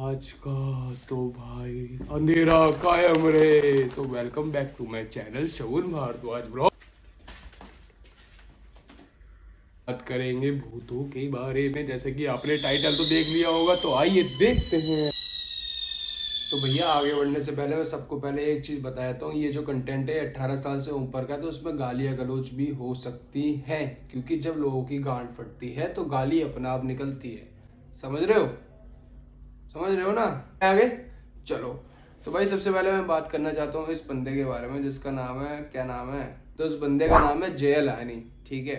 आज का तो भाई अंधेरा कायम रे। तो welcome back to my channel Shagun Bhardwaj blog. बात करेंगे भूतों के बारे में, जैसे कि आपने टाइटल तो देख लिया होगा, तो आइए देखते हैं। तो भैया आगे बढ़ने से पहले मैं सबको पहले एक चीज बताता हूँ, ये जो कंटेंट है 18 साल से ऊपर का, तो उसमें गालियां गलौज भी हो सकती हैं, क्योंकि जब लोगों की गांड फटती है तो गाली अपने आप निकलती है। समझ रहे हो ना? आगे चलो। तो भाई सबसे पहले मैं बात करना चाहता हूँ इस बंदे के बारे में, जिसका नाम है, क्या नाम है, तो उस बंदे का नाम है जय लानी। ठीक है,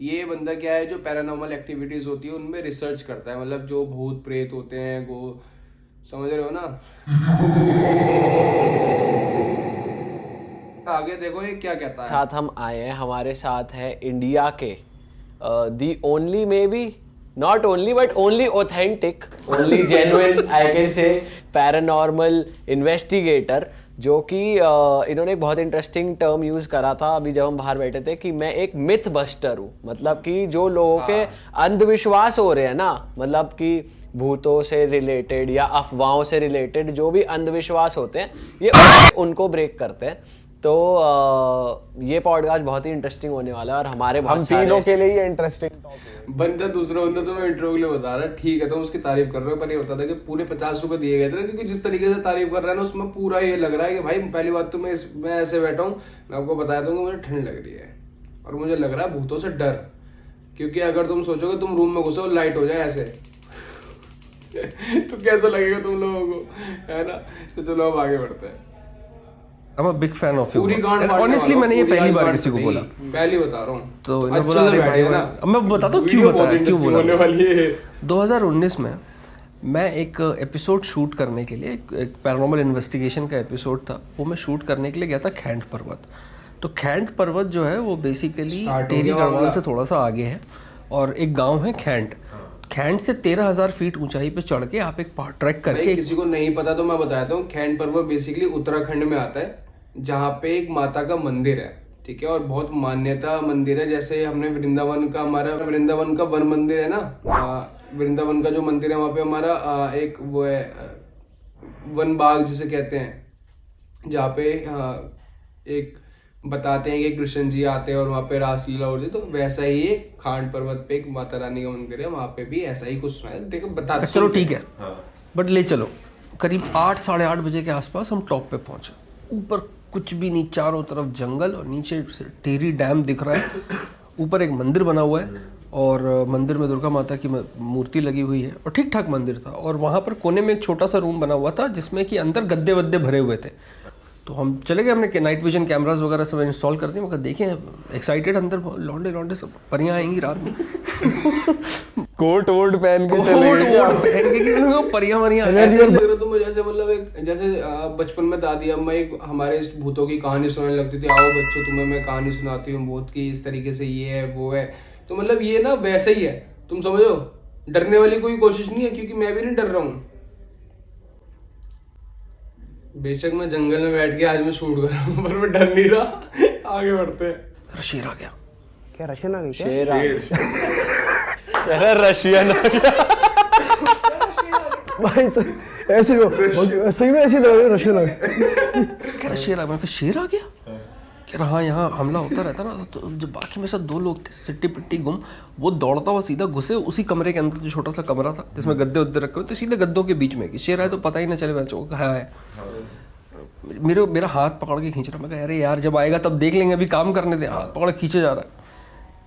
ये बंदा क्या है, जो पैरानॉर्मल एक्टिविटीज होती है उनमें रिसर्च करता है, मतलब जो भूत प्रेत होते हैं वो, समझ रहे हो ना? आगे देखो ये क्या कहता है। साथ हम आए हैं, हमारे साथ है इंडिया के the only, may be not only but only authentic, only genuine I can say paranormal investigator, जो कि इन्होंने एक बहुत इंटरेस्टिंग टर्म यूज़ करा था अभी जब हम बाहर बैठे थे, कि मैं एक मिथ बस्टर हूँ। मतलब कि जो लोगों के अंधविश्वास हो रहे हैं ना, मतलब कि भूतों से रिलेटेड या अफवाहों से रिलेटेड जो भी अंधविश्वास होते हैं, ये उनको ब्रेक करते हैं। तो ये पॉडकास्ट बहुत ही इंटरेस्टिंग होने वाला है और हमारे हम तीनों के लिए ये इंटरेस्टिंग टॉपिक बंदा दूसरा बंदा तो मैं इंट्रो के लिए बता रहा, ठीक है, तो उसकी तारीफ कर रहे हो, पर ये बता था कि पूरे 50 रुपए दिए गए थे, क्योंकि जिस तरीके से तारीफ कर रहा है ना उसमें पूरा ये लग रहा है कि भाई पहली बात तो मैं ऐसे बैठा हूँ, मैं आपको बता दूंगा मुझे ठंड लग रही है और मुझे लग रहा है भूतों से डर, क्योंकि अगर तुम सोचोगे तुम रूम में घुसो और लाइट हो जाए ऐसे तो कैसा लगेगा तुम लोगों को, है ना? तो चलो अब आगे बढ़ते हैं। I'm a big fan of you. And honestly मैंने ये पहली बार किसी को बोला, पहली बता रहा हूँ, तो इन्होंने बोला अरे भाई अब मैं बताता हूँ क्यों बताया, क्यों बोला। 2019 में मैं एक एपिसोड शूट करने के लिए, एक पैरानॉर्मल इन्वेस्टिगेशन का एपिसोड था, वो मैं शूट करने के लिए गया था खैंड पर्वत। तो खैंड पर्वत जो है वो बेसिकली टेहरी गढ़वाल से थोड़ा सा आगे है, और एक गाँव है खैंड। खैंड से 13,000 फीट ऊंचाई पे चढ़ के आप एक ट्रैक करके, किसी को नहीं पता तो मैं बताता हूँ, खैंड पर्वत बेसिकली उत्तराखंड में आता है, जहाँ पे एक माता का मंदिर है, ठीक है, और बहुत मान्यता मंदिर है। जैसे हमने वृंदावन का, हमारा वृंदावन का वन मंदिर है ना, वृंदावन का जो मंदिर है वहाँ पे हमारा एक वो है वन बाग जिसे कहते हैं, जहाँ पे एक बताते हैं कि कृष्ण जी आते हैं और वहाँ पे रासलीला होती है, तो वैसा ही एक खांड पर्वत पे एक माता रानी का मंदिर है, वहाँ पे भी ऐसा ही कुछ सुना है। देखो बता, चलो ठीक है, बट ले चलो। करीब 8 साढ़े 8 बजे के आसपास हम टॉप पे पहुंचे। ऊपर कुछ भी नहीं, चारों तरफ जंगल और नीचे टेहरी डैम दिख रहा है। ऊपर एक मंदिर बना हुआ है और मंदिर में दुर्गा माता की मूर्ति लगी हुई है और ठीक ठाक मंदिर था। और वहाँ पर कोने में एक छोटा सा रूम बना हुआ था जिसमें कि अंदर गद्दे वद्दे भरे हुए थे। तो हम चले गए, हमने नाइट विजन कैमरास वगैरह सब इंस्टॉल कर दिए। मगर देखें एक्साइटेड, अंदर लौंडे सब परियां आएंगी रात में कोट वोट पहन के परियां मरियां तुम्हें जैसे, मतलब एक जैसे बचपन में दादी अम्मा एक हमारे भूतों की कहानी सुनाने लगती थी, आओ बच्चों तुम्हें मैं कहानी सुनाती हूँ भूत की, इस तरीके से ये है वो है। तो मतलब ये ना वैसे ही है, तुम समझो, डरने वाली कोई कोशिश नहीं है, क्योंकि मैं भी नहीं डर रहा हूँ। बेशक मैं जंगल में बैठ के आज मैं शूट कर रहा हूँ, पर मैं डर नहीं रहा। आगे बढ़ते हैं। शेर आ गया। क्या रशियन आ गई? शेर आ गया, रशियन आ गया भाई ऐसे सही में ऐसे लग रहा है रशियन आ गया। क्या शेर आ गया? शेर आ गया? कह रहा हाँ, यहाँ हमला होता रहता ना, तो जब बाकी में साथ 2 लोग थे सिट्टी पिट्टी गुम, वो दौड़ता हुआ सीधा घुसे उसी कमरे के अंदर, जो छोटा सा कमरा था जिसमें गद्दे वद्दे रखे हुए थे, सीधे गद्दों के बीच में। कि शेर आए तो पता ही ना चले बच्चों को कहाँ है। मेरा हाथ पकड़ के खींच रहा। मैं कहा अरे यार जब आएगा तब देख लेंगे, अभी काम करने दे। हाथ पकड़ खींचे जा रहा है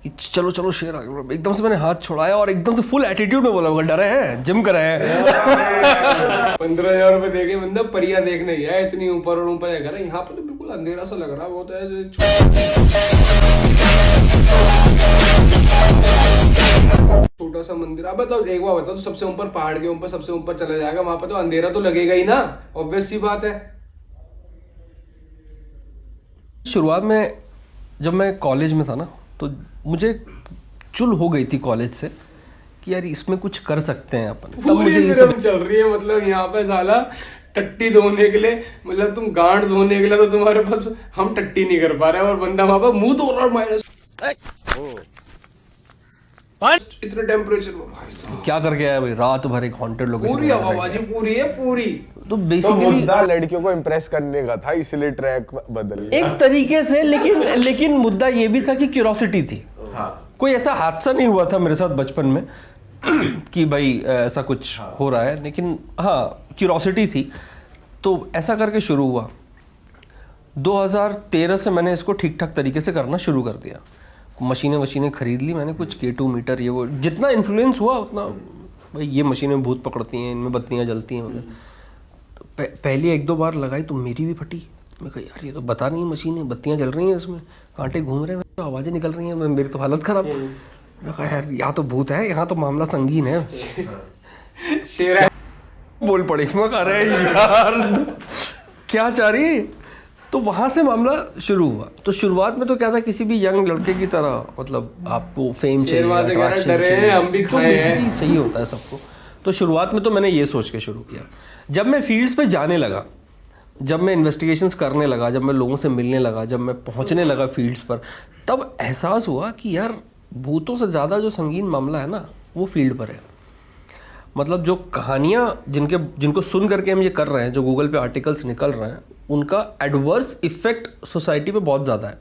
कि चलो चलो शेर आ गया। एकदम से मैंने हाथ छुड़ाया और एकदम से फुल एटीट्यूड में बोला, डरे हैं, जिम कर रहे हैं 15,000 रुपए देके बंदा परिया देखने गया, इतनी ऊपर और ऊपर है। यहाँ पर तो बिल्कुल अंधेरा सा लग रहा है, वो तो है छोटा सा मंदिर। अब बताओ, एक बार बताओ, तो सबसे ऊपर पहाड़ के ऊपर सबसे ऊपर चला जाएगा, वहां पर तो अंधेरा तो लगेगा ही ना, ऑब्वियस सी बात है। शुरुआत में जब मैं कॉलेज में था ना, तो मुझे चुल हो गई थी कॉलेज से कि यार इसमें कुछ कर सकते हैं अपन। तब मुझे ये सब चल रही है, मतलब यहाँ पे साला टट्टी धोने के लिए, मतलब तुम गांड धोने के लिए तो तुम्हारे पास, हम टट्टी नहीं कर पा रहे और बंदा वहां पर मुंह धो रहा है माइनस। इतने टेम्परेचर में भाई साहब क्या करके आया भाई, रात भर एक हॉन्टेड लोकेशन पूरी हवाबाजी पूरी है पूरी। तो तो बेसिकली मुद्दा लड़कियों को इम्प्रेस करने का था, इसलिए ट्रैक बदल लिया। एक तरीके से, लेकिन मुद्दा ये भी था कि क्यूरोसिटी थी। कोई ऐसा हादसा नहीं हुआ था मेरे साथ बचपन में कि भाई ऐसा कुछ हो रहा है, लेकिन हाँ क्यूरोसिटी थी। तो ऐसा करके शुरू हुआ। 2013 से मैंने इसको ठीक ठाक तरीके से करना शुरू कर दिया। मशीनें खरीद ली मैंने, कुछ K2 मीटर ये वो, जितना इन्फ्लुएंस हुआ उतना भाई ये मशीनें भूत पकड़ती हैं, इनमें बत्तियाँ जलती हैं वगैरह। तो पहली 1-2 बार लगाई तो मेरी भी फटी। मैं कहा यार ये तो बता नहीं मशीनें, बत्तियाँ जल रही हैं इसमें, कांटे घूम रहे हैं, तो आवाज़ें निकल रही हैं, मेरी तो हालत ख़राब। मैं कहा यार यहाँ तो भूत है, यहाँ तो मामला संगीन है। शेर बोल पड़ी। मैं कह रहे यार क्या चाह रही। तो वहाँ से मामला शुरू हुआ। तो शुरुआत में तो क्या था, किसी भी यंग लड़के की तरह, मतलब आपको फेम चाहिए, शेरवा से attraction डरे हैं, चाहिए, हम भी तो खाए हैं। बेसिकली सही होता है सबको। तो शुरुआत में तो मैंने ये सोच के शुरू किया। जब मैं फील्ड्स पे जाने लगा, जब मैं इन्वेस्टिगेशंस करने लगा, जब मैं लोगों से मिलने लगा, जब मैं पहुंचने लगा फील्ड्स पर, तब एहसास हुआ कि यार भूतों से ज़्यादा जो संगीन मामला है ना, वो फील्ड पर है। मतलब जो कहानियाँ जिनको सुन करके हम ये कर रहे हैं, जो गूगल पे आर्टिकल्स निकल रहे हैं, उनका एडवर्स इफेक्ट सोसाइटी पे बहुत ज़्यादा है।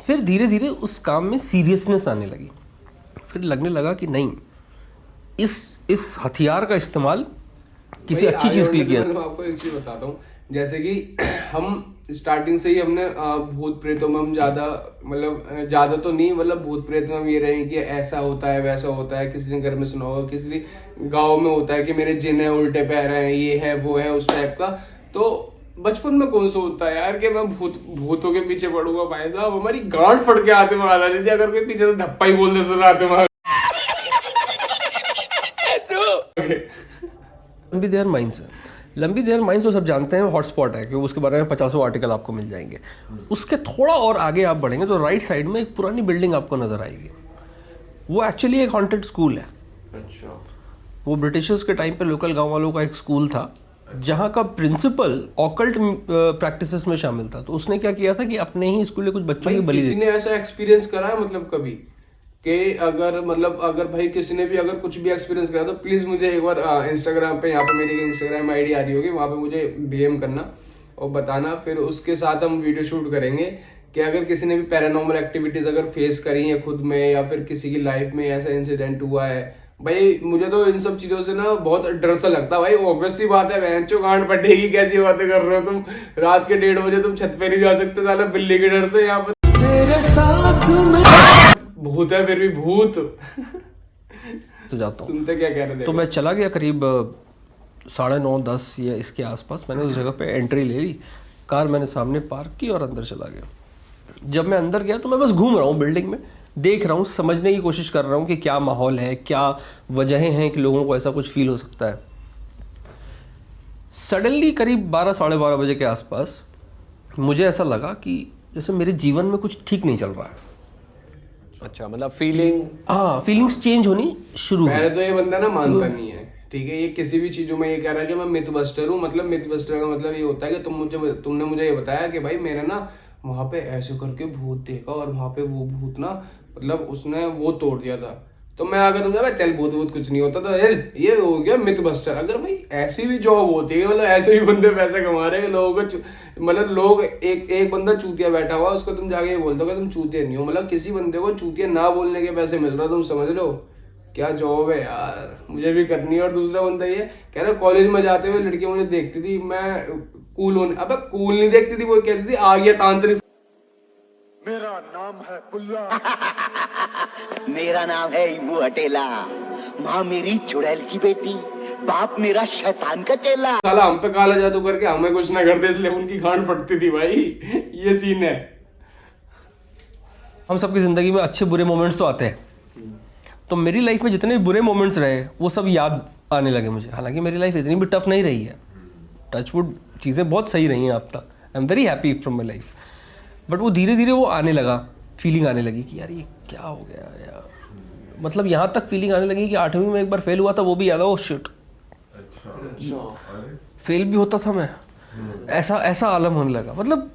फिर धीरे धीरे उस काम में सीरियसनेस आने लगी। फिर लगने लगा कि नहीं, इस हथियार का इस्तेमाल किसी अच्छी चीज़ के लिए किया। मैं आपको एक चीज बताता हूँ, जैसे कि हम स्टार्टिंग से ही हमने भूत प्रेतों में हम ज्यादा, मतलब ज्यादा तो नहीं, मतलब भूत प्रेत में हम ये रहे कि ऐसा होता है वैसा होता है। किसी ने घर में सुना होगा, किसी गांव में होता है कि मेरे जिन है, उल्टे पैर हैं, ये है वो है, उस टाइप का। तो बचपन में कौन सोचता है यार कि मैं भूतों के पीछे पड़ूंगा। भाई साहब हमारी गांड फट के आते में आ जाती थी अगर कोई पीछे से धप्पा ही बोल देता था आते में। लंबी देयर माइंस है। लंबी देयर माइंस तो सब जानते हैं हॉटस्पॉट है, क्योंकि उसके बारे में 50 आर्टिकल आपको मिल जाएंगे। उसके थोड़ा और आगे आप बढ़ेंगे तो राइट साइड में एक पुरानी बिल्डिंग आपको नजर आएगी। वो एक्चुअली एक हॉन्टेड स्कूल है। अच्छा। वो ब्रिटिशर्स के टाइम पे लोकल गांव वालों का एक स्कूल था, जहाँ का प्रिंसिपल ऑकल्ट प्रैक्टिसेस में शामिल था। तो उसने क्या किया था कि अपने ही स्कूल में कुछ बच्चों की बलि किसी ने ऐसा एक्सपीरियंस करा है मतलब कभी कि अगर भाई किसी ने भी अगर कुछ भी एक्सपीरियंस करा तो प्लीज मुझे एक बार इंस्टाग्राम पे, यहाँ पे मेरी इंस्टाग्राम आईडी आ रही होगी, वहाँ पे मुझे डीएम करना और बताना। फिर उसके साथ हम वीडियो शूट करेंगे कि अगर किसी ने भी पैरानॉर्मल एक्टिविटीज अगर फेस करी है खुद में, या फिर किसी की लाइफ में ऐसा इंसिडेंट हुआ है। भाई मुझे तो इन सब चीजों से ना बहुत डर सा लगता है। भाई ऑब्वियसली बात है, बहनचो गांड फटेगी, कैसी बातें कर रहे हो तुम। रात के 1:30 बजे तुम छत पे नहीं जा सकते साला बिल्ली के डर से। यहाँ पर भूत है, फिर भी भूत से जाता हूँ। सुनते क्या कह रहे थे? तो मैं चला गया करीब 9:30-10 या इसके आसपास। मैंने उस जगह पे एंट्री ले ली, कार मैंने सामने पार्क की और अंदर चला गया। जब मैं अंदर गया तो मैं बस घूम रहा हूँ बिल्डिंग में, देख रहा हूँ, समझने की कोशिश कर रहा हूँ कि क्या माहौल है, क्या वजहें हैं कि लोगों को ऐसा कुछ फील हो सकता है। सडनली करीब 12-12:30 बजे के आसपास मुझे ऐसा लगा कि जैसे मेरे जीवन में कुछ ठीक नहीं चल रहा है। अच्छा, मतलब फीलिंग, हाँ, फीलिंग्स चेंज होनी शुरू हुई। पहले तो ये बंदा ना मानता नहीं है, ठीक है। ये किसी भी चीजों में ये कह रहा है कि मैं मिथ बस्टर हूँ। मतलब मिथ बस्टर का मतलब ये होता है कि तुमने मुझे ये बताया कि भाई मेरे ना वहां पे ऐसे करके भूत देखा और वहां पे वो भूत ना, मतलब उसने वो तोड़ दिया था। तो मैं आगे तुम चल भूत कुछ नहीं होता, तो ये हो गया मिथ बस्टर। अगर भाई ऐसी भी जॉब होती है, मतलब ऐसे भी बंदे पैसे कमा रहे हैं लोगों को, मतलब लोग एक बंदा चूतिया बैठा हुआ, उसको तुम जाके बोल दो तुम चूतिया नहीं हो। मतलब किसी बंदे को चूतिया ना बोलने के पैसे मिल रहा, तुम समझ लो क्या जॉब है यार, मुझे भी करनी है। और दूसरा बंदा ये कह रहा कॉलेज में जाते हुए लड़की मुझे देखती थी, मैं कूल होने, अब कूल नहीं देखती थी, वो कहती थी आ गया तांत्रिक। मेरा नाम है बुल्ला। मेरा नाम है इमू हटेला। माँ मेरी चुड़ैल की बेटी, बाप मेरा शैतान का चेला। साला हम पे काला जादू करके हमें कुछ ना करते, इसलिए उनकी गांड फटती थी भाई। ये सीन है। हम सबकी जिंदगी में अच्छे बुरे मोमेंट्स तो आते हैं। तो मेरी लाइफ में जितने भी बुरे मोमेंट्स रहे वो सब याद आने लगे मुझे। हालांकि मेरी लाइफ इतनी भी टफ नहीं रही है, टचवुड चीज़ें बहुत सही रही हैं अब तक। I am very happy from my life. But वो धीरे धीरे वो आने लगा, फीलिंग आने लगी कि यार ये क्या हो गया यार। मतलब यहाँ तक फीलिंग आने लगी कि 8वीं में एक बार फेल हुआ था, वो भी याद है। ओ शिट, फेल भी होता था मैं, ऐसा आलम होने लगा। मतलब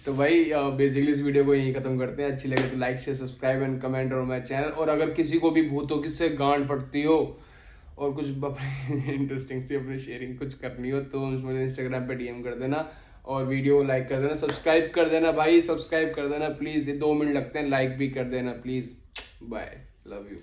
तो भाई बेसिकली इस वीडियो को यहीं खत्म करते हैं। अच्छी लगे तो like share subscribe and comment और माय चैनल। और अगर किसी को भी भूतों किससे गांड फटती हो और कुछ अपने इंटरेस्टिंग सी अपनी शेयरिंग कुछ करनी हो तो मुझे इंस्टाग्राम पे डीएम कर देना और वीडियो लाइक कर देना, सब्सक्राइब कर देना भाई, सब्सक्राइब कर देना प्लीज। 2 मिनट लगते हैं, लाइक भी कर देना प्लीज। Bye, love you.